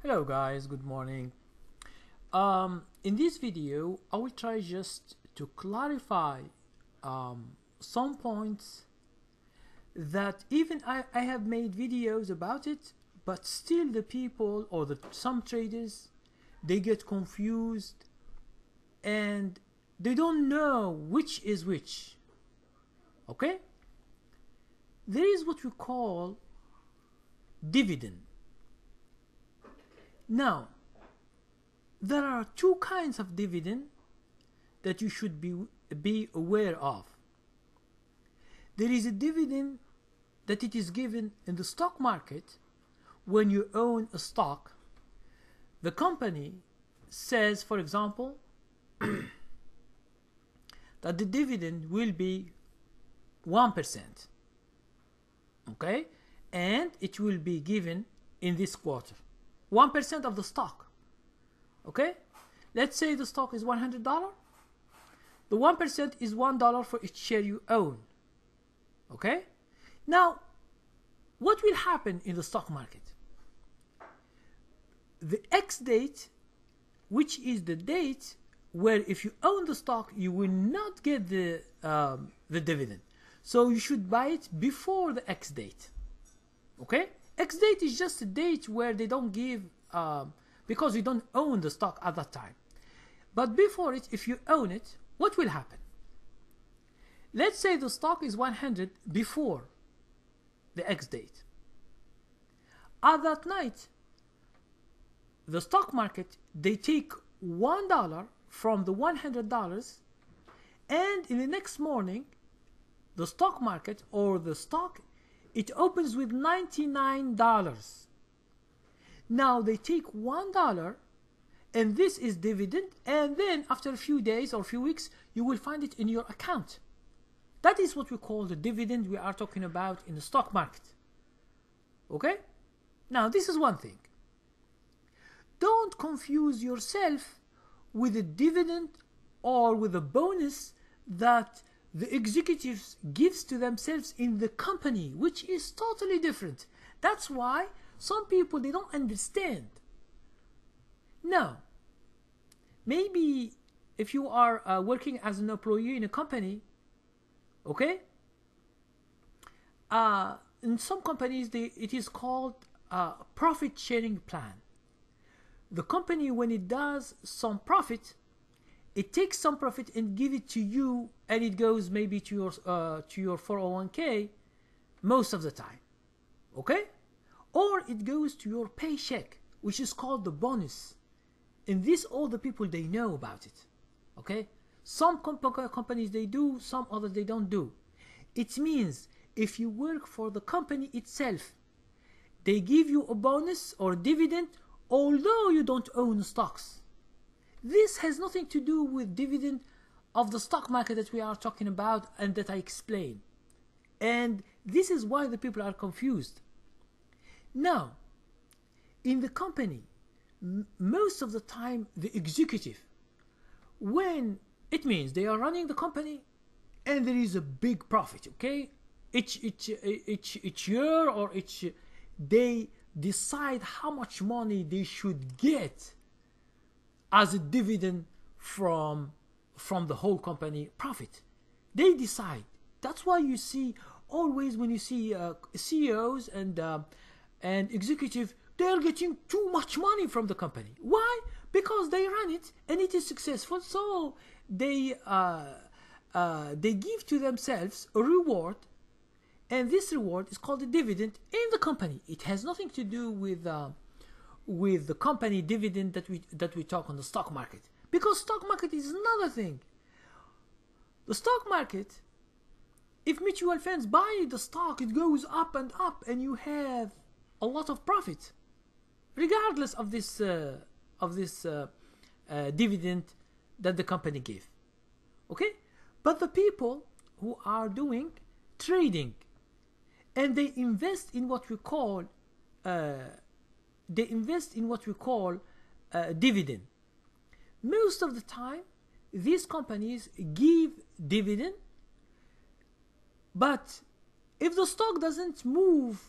Hello guys, good morning. In this video, I will try just to clarify some points that even I have made videos about it, but still the people or some traders, they get confused and they don't know which is which. Okay? There is what we call dividend. Now, there are two kinds of dividend that you should be aware of. There is a dividend that it is given in the stock market when you own a stock. The company says, for example, that the dividend will be 1%. Okay? And it will be given in this quarter. 1% of the stock. Okay? Let's say the stock is $100. The 1% is $1 for each share you own. Okay? Now, what will happen in the stock market? The X date, which is the date where if you own the stock, you will not get the dividend. So you should buy it before the X date. Okay? X date is just a date where they don't give, because you don't own the stock at that time. But before it, if you own it, what will happen? Let's say the stock is 100 before the X date. At that night, the stock market, they take $1 from the $100, and in the next morning, the stock market or the stock, it opens with $99. Now they take $1 and this is dividend, and then after a few days or a few weeks you will find it in your account. That is what we call the dividend we are talking about in the stock market. Okay? Now this is one thing. Don't confuse yourself with a dividend or with a bonus that the executives gives to themselves in the company, which is totally different. That's why some people, they don't understand. Now, maybe if you are working as an employee in a company, okay, in some companies it is called profit sharing plan. The company, when it does some profit, it takes some profit and give it to you, and it goes maybe to your 401k most of the time. Okay? Or it goes to your paycheck, which is called the bonus. And this, all the people, they know about it. Okay? Some companies they do, some others they don't do. It means if you work for the company itself, they give you a bonus or dividend although you don't own stocks. This has nothing to do with dividend of the stock market that we are talking about and that I explained. And this is why the people are confused. Now, in the company, most of the time the executive, when it means they are running the company and there is a big profit, okay? Each year or they decide how much money they should get as a dividend from the whole company profit. They decide. That's why you see always when you see CEOs and executives, they are getting too much money from the company. Why? Because they run it and it is successful. So they give to themselves a reward, and this reward is called a dividend in the company. It has nothing to do with the company dividend that we talk on the stock market, because stock market is another thing. The stock market, if mutual funds buy the stock, it goes up and up, and you have a lot of profit, regardless of this dividend that the company gave. Okay, but the people who are doing trading and they invest in what we call dividend. Most of the time, these companies give dividend, but if the stock doesn't move,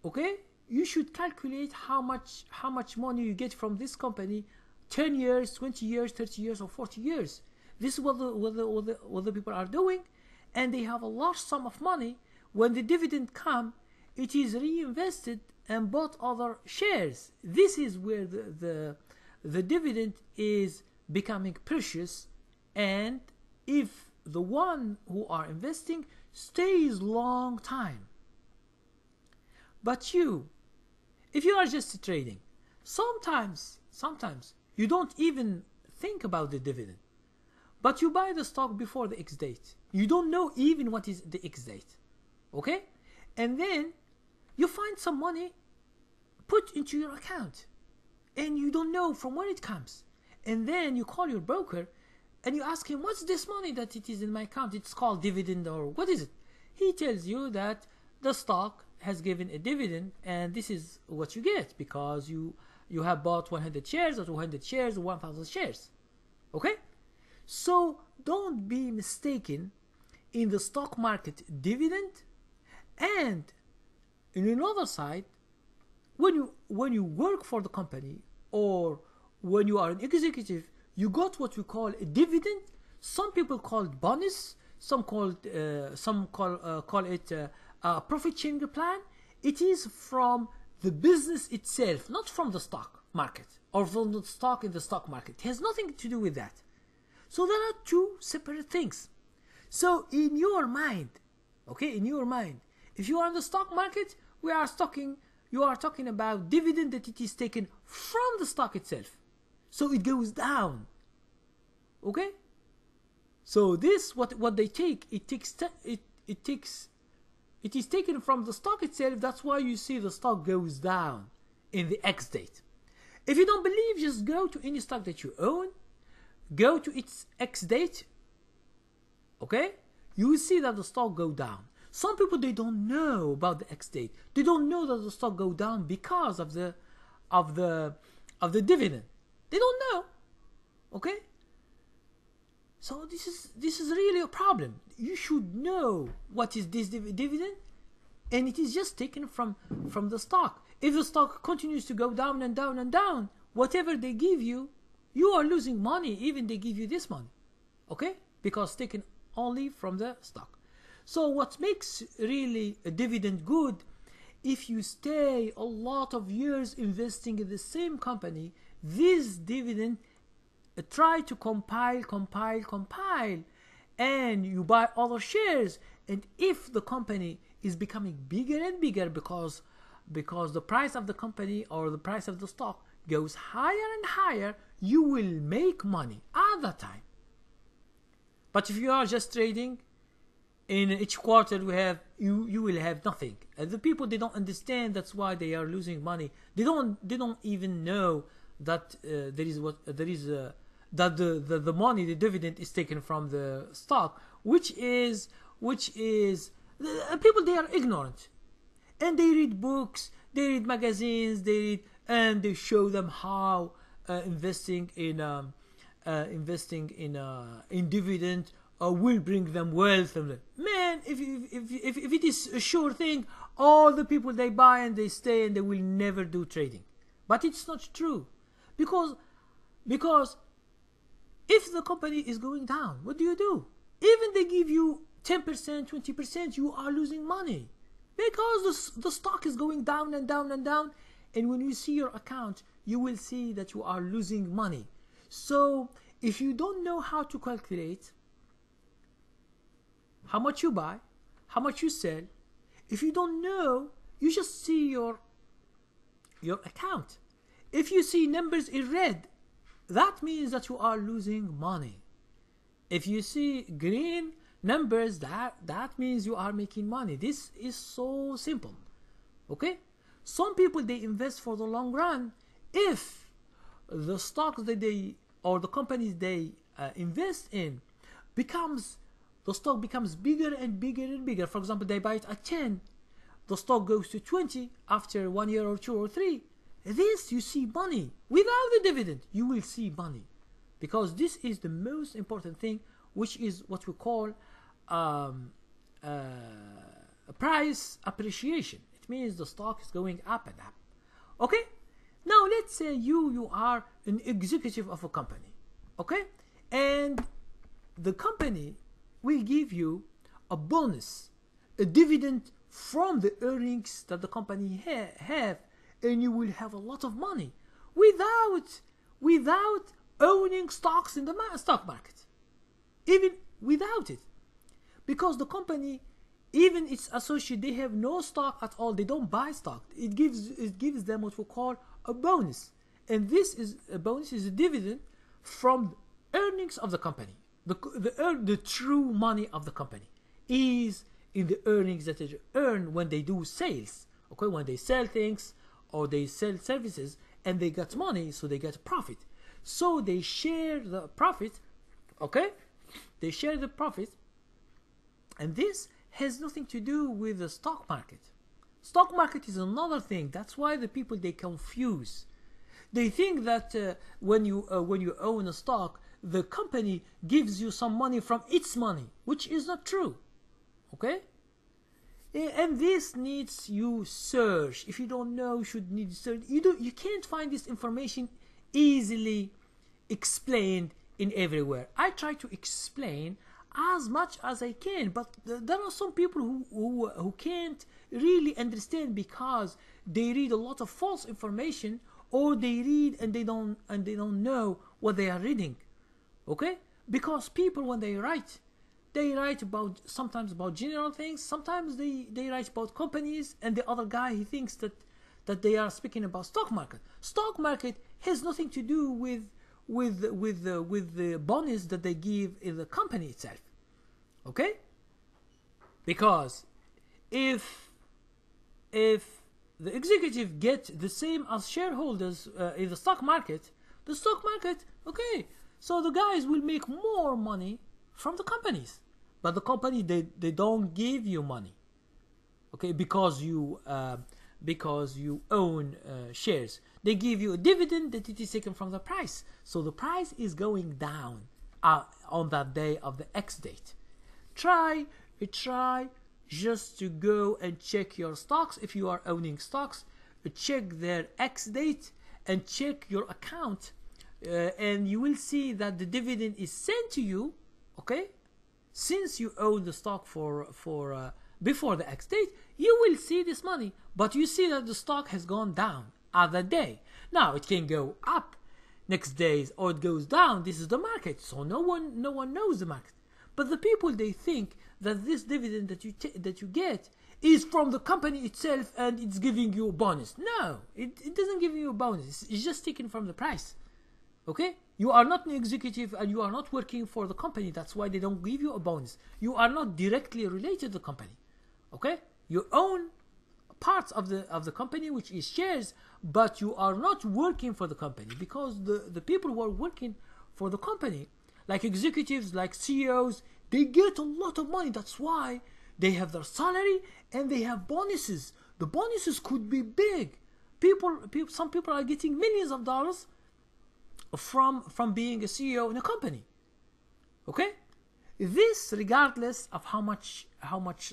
okay, you should calculate how much money you get from this company 10 years, 20 years, 30 years, or 40 years. This is what the people are doing, and they have a large sum of money. When the dividend comes, it is reinvested and bought other shares. This is where the dividend is becoming precious, and if the one who are investing stays long time. But if you are just trading, sometimes you don't even think about the dividend, but you buy the stock before the X date. You don't know even what is the X date, okay? And then you find some money put into your account, and you don't know from where it comes. And then you call your broker and you ask him, what's this money that it is in my account? It's called dividend, or what is it? He tells you that the stock has given a dividend, and this is what you get because you have bought 100 shares or 200 shares or 1,000 shares. Okay? So don't be mistaken in the stock market dividend, and in another side, when you work for the company, or when you are an executive, you got what we call a dividend. Some people call it bonus. Some call it a profit sharing plan. It is from the business itself, not from the stock market or from the stock in the stock market. It has nothing to do with that. So there are two separate things. So in your mind, okay, in your mind, if you are in the stock market, you are talking about dividend that it is taken from the stock itself. So it goes down. Okay? So this what they take, it is taken from the stock itself. That's why you see the stock goes down in the X date. If you don't believe, just go to any stock that you own, go to its X date. Okay? You will see that the stock go down. Some people, they don't know about the X date. They don't know that the stock go down because of the dividend. They don't know. Okay? So this is really a problem. You should know what is this dividend, and it is just taken from the stock. If the stock continues to go down and down and down, whatever they give you, you are losing money, even they give you this money. Okay? Because taken only from the stock. So what makes really a dividend good, if you stay a lot of years investing in the same company, this dividend try to compile, and you buy other shares. And if the company is becoming bigger and bigger because the price of the company or the price of the stock goes higher and higher, you will make money at that time. But if you are just trading, in each quarter you will have nothing, and the people, they don't understand. That's why they are losing money. They don't even know that that the money, the dividend, is taken from the stock, which is people, they are ignorant, and they read books, they read magazines, and they show them how investing in dividend will bring them wealth. Man, if it is a sure thing, all the people, they buy and they stay and they will never do trading. But it's not true, because if the company is going down, what do? Even they give you 10%, 20%, you are losing money, because the stock is going down and down and down. And when you see your account, you will see that you are losing money. So if you don't know how to calculate how much you buy, how much you sell, if you don't know, you just see your account. If you see numbers in red, that means that you are losing money. If you see green numbers, that means you are making money. This is so simple. Okay? Some people, they invest for the long run. If the stocks that they, or the companies they invest in, the stock becomes bigger and bigger and bigger. For example, they buy it at 10, the stock goes to 20 after 1 year or 2 or 3. This, you see money. Without the dividend, you will see money, because this is the most important thing, which is what we call price appreciation. it means the stock is going up and up. Okay? Now let's say you are an executive of a company. Okay? And the company will give you a bonus, a dividend from the earnings that the company have, and you will have a lot of money without owning stocks in the stock market, even without it, because the company, even its associate, they have no stock at all. They don't buy stock. It gives them what we call a bonus, and this is a bonus, is a dividend from earnings of the company. The true money of the company is in the earnings that they earn when they do sales. Okay, when they sell things or they sell services and they get money, so they get profit. So they share the profit. Okay, they share the profit, and this has nothing to do with the stock market. Stock market is another thing. That's why the people, they confuse. They think that when you own a stock, the company gives you some money from its money, which is not true. Okay? And this needs you search. If you don't know, you should need search. You can't find this information easily explained in everywhere. I try to explain as much as I can, but there are some people who can't really understand because they read a lot of false information, or they read and they don't know what they are reading. Okay? Because people, when they write about, sometimes about general things, sometimes they write about companies, and the other guy, he thinks that they are speaking about stock market. Stock market has nothing to do with the bonus that they give in the company itself. Okay? Because if the executive get the same as shareholders in the stock market, okay, so the guys will make more money from the companies, but the company, they don't give you money, okay, because you own shares. They give you a dividend that it is taken from the price, so the price is going down on that day of the X date. Try just to go and check your stocks. If you are owning stocks, check their X date and check your account, and you will see that the dividend is sent to you, okay, since you own the stock for before the X date. You will see this money, but you see that the stock has gone down at that day. Now it can go up next days, or it goes down. This is the market, so no one knows the market. But the people, they think that this dividend that you get is from the company itself and it's giving you a bonus. No, it doesn't give you a bonus. It's just taken from the price. Okay? You are not an executive and you are not working for the company. That's why they don't give you a bonus. You are not directly related to the company. Okay? You own parts of the company, which is shares, but you are not working for the company, because the people who are working for the company, like executives, like CEOs, they get a lot of money. That's why they have their salary and they have bonuses. The bonuses could be big. Some people are getting millions of dollars from being a CEO in a company. Okay? This regardless of how much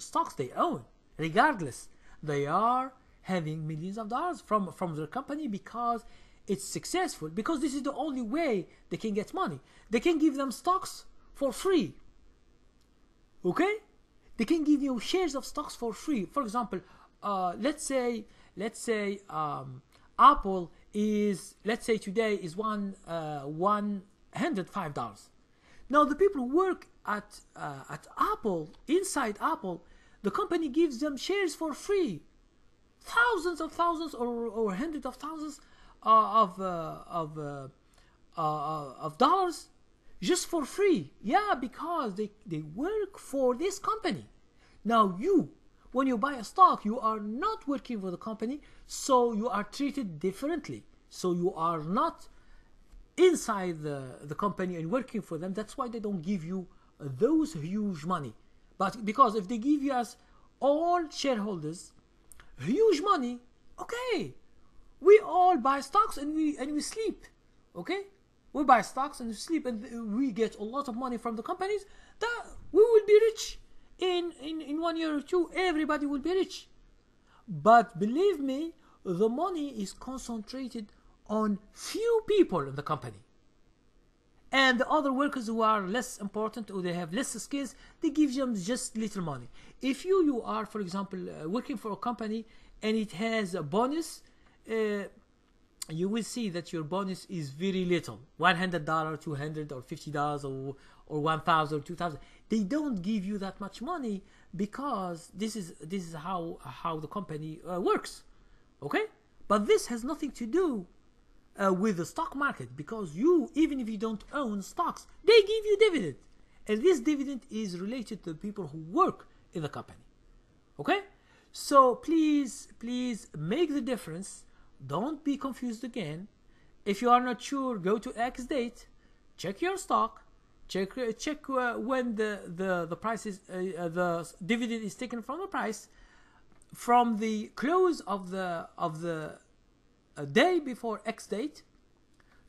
stocks they own. Regardless, they are having millions of dollars from their company because it's successful, because this is the only way they can get money. They can give them stocks for free. Okay? They can give you shares of stocks for free. For example, let's say Apple is, let's say today is $105. Now the people who work at Apple, inside Apple, the company gives them shares for free, thousands of thousands or hundreds of thousands of dollars, just for free. Yeah, because they work for this company. Now when you buy a stock, you are not working for the company, so you are treated differently. So you are not inside the company and working for them. That's why they don't give you those huge money. But because if they give you as all shareholders huge money, okay, we all buy stocks and we sleep. Okay, we buy stocks and we sleep, and we get a lot of money from the companies. That we will be rich in 1 year or two. Everybody will be rich. But believe me, the money is concentrated on few people in the company. And the other workers who are less important or they have less skills, they give them just little money. If you are, for example, working for a company and it has a bonus, you will see that your bonus is very little, $100, $200 or $50 or 1,000 or 2,000. They don't give you that much money because this is how the company works, okay? But this has nothing to do with the stock market, because even if you don't own stocks, they give you dividend, and this dividend is related to the people who work in the company, okay? So please make the difference. Don't be confused again. If you are not sure, go to X date, check your stock, check when the price is the dividend is taken from the price, from the close of the day before X date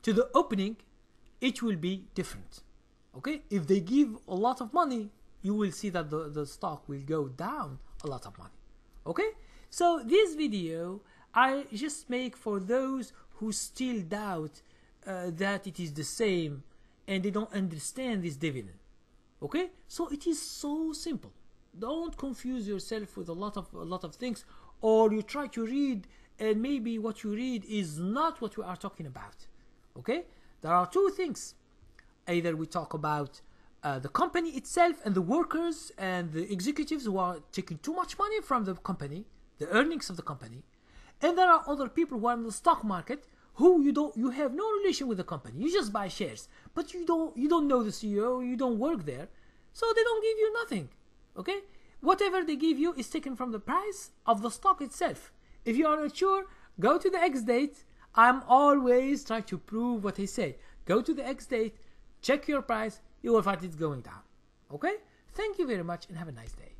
to the opening. It will be different, okay? If they give a lot of money, you will see that the stock will go down a lot of money, okay? So this video I just make for those who still doubt that it is the same and they don't understand this dividend, okay? So it is so simple. Don't confuse yourself with a lot of things, or you try to read and maybe what you read is not what we are talking about, okay? There are two things. Either we talk about the company itself and the workers and the executives who are taking too much money from the company, the earnings of the company, and there are other people who are in the stock market who you have no relation with the company. You just buy shares, but you don't know the CEO, you don't work there, so they don't give you nothing, okay? Whatever they give you is taken from the price of the stock itself. If you are not sure, go to the X date. I'm always trying to prove what I say. Go to the X date, check your price, you will find it's going down, okay? Thank you very much and have a nice day.